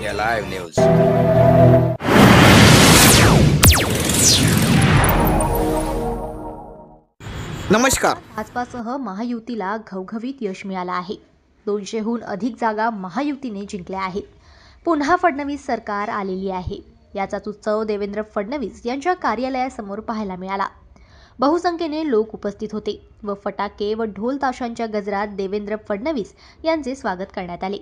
India live news. नमस्कार। भाजपासह महायुतीला घवघवीत यश मिळालं आहे। 200हून अधिक जागा महायुतीने जिंकल्या आहेत। पुन्हा फडणवीस सरकार आलेली आहे, याचाच उत्सव देवेंद्र फडणवीस यांच्या कार्यालयासमोर पाहायला मिळाला। बहुसंख्येने लोक उपस्थित होते व फटाके व ढोल ताशांच्या गजरात देवेंद्र फडणवीस यांचे स्वागत करण्यात आले।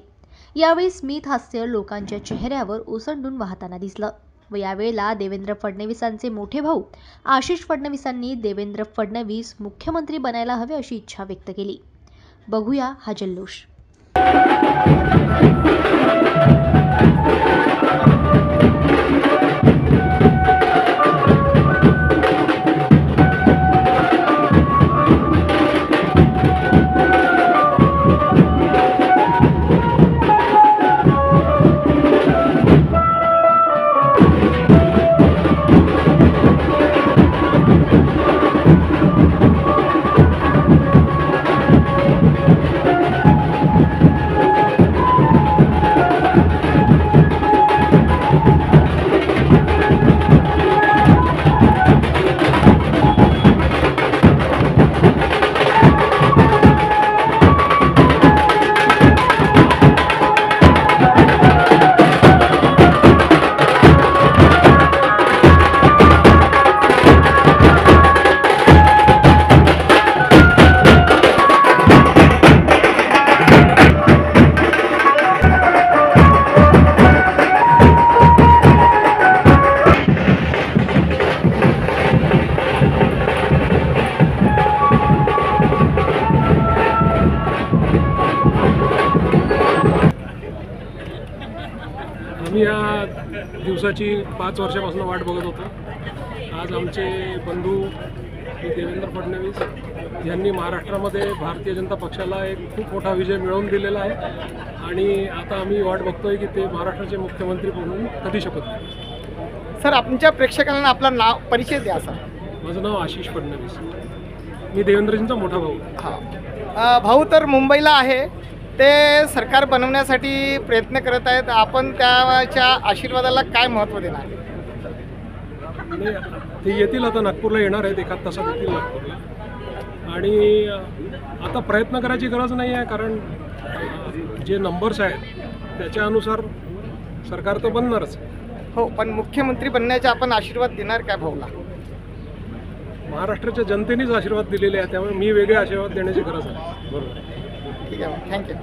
यावेळी स्मित हास्य लोकांच्या चेहऱ्यावर ओसंडून वाहताना दिसलं व यावेळेला देवेंद्र फडणवीसांचे मोठे भाऊ आशिष फडणवीसांनी देवेंद्र फडणवीस मुख्यमंत्री बनायला हवे अशी इच्छा व्यक्त केली। बघूया हा जल्लोष। आम्ही या दिवसाची 5 वर्षापासून वाट बघत होतो। आज आमचे बंधू देवेंद्र फडणवीस यांनी महाराष्ट्रामध्ये भारतीय जनता पक्षाला एक खूप मोठा विजय मिळवून दिलेला आहे आणि आता आम्ही वाट बघतोय की ते महाराष्ट्राचे मुख्यमंत्री म्हणून कधी शपथ घेतील। सर, आमच्या प्रेक्षकांना आपलं नाव परिचय द्या सर। माझं नाव आशिष फडणवीस, मी देवेंद्रजींचा मोठा भाऊ। हां, भाऊ तर मुंबईला आहे, ते सरकार बनवण्यासाठी प्रयत्न करत आहेत। आपण त्याच्या आशीर्वादाला काय महत्त्व देणार? ते येतील, आता नागपूरला येणार आहेत, एखाद तासात येतील नागपूरला। आणि आता प्रयत्न करायची गरज नाही आहे, कारण जे नंबर्स आहेत त्याच्या अनुसार सरकार तर बनणारच। हो, पण मुख्यमंत्री बनण्याचा आपण आशीर्वाद देणार काय भाऊला? महाराष्ट्राच्या जनतेनेच आशीर्वाद दिलेले आहे, त्यामुळे मी वेगळे आशीर्वाद देण्याची गरज आहे। बरोबर, ठीक आहे, थँक्यू।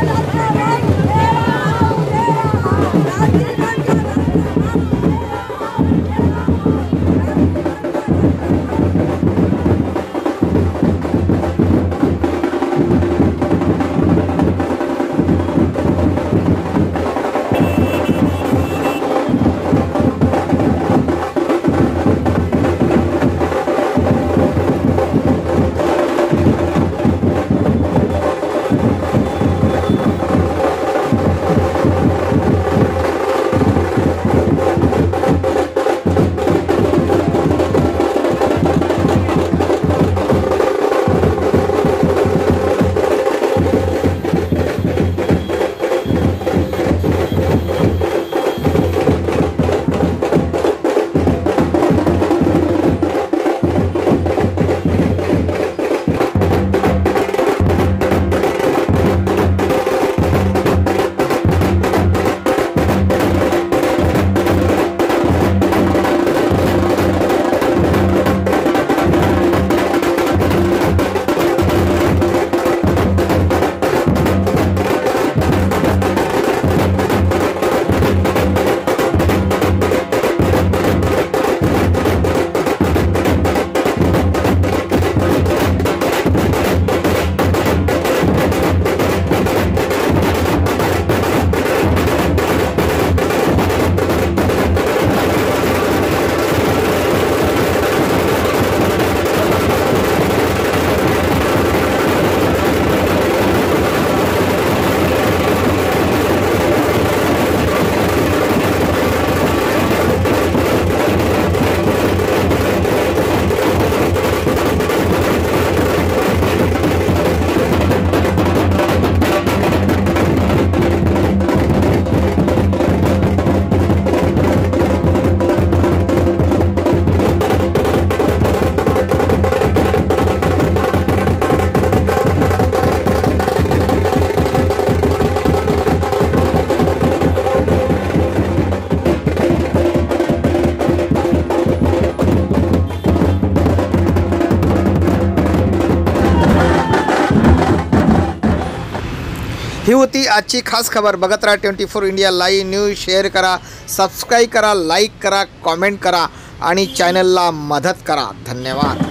ही होती आजची खास खबर. बघत राहा 24 इंडिया लाईव्ह न्यूज. शेअर करा, सबस्क्राईब करा, लाईक करा, कॉमेंट करा आणि चॅनलला मदत करा. धन्यवाद.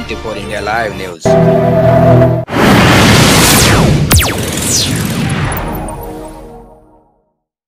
24 India Live News.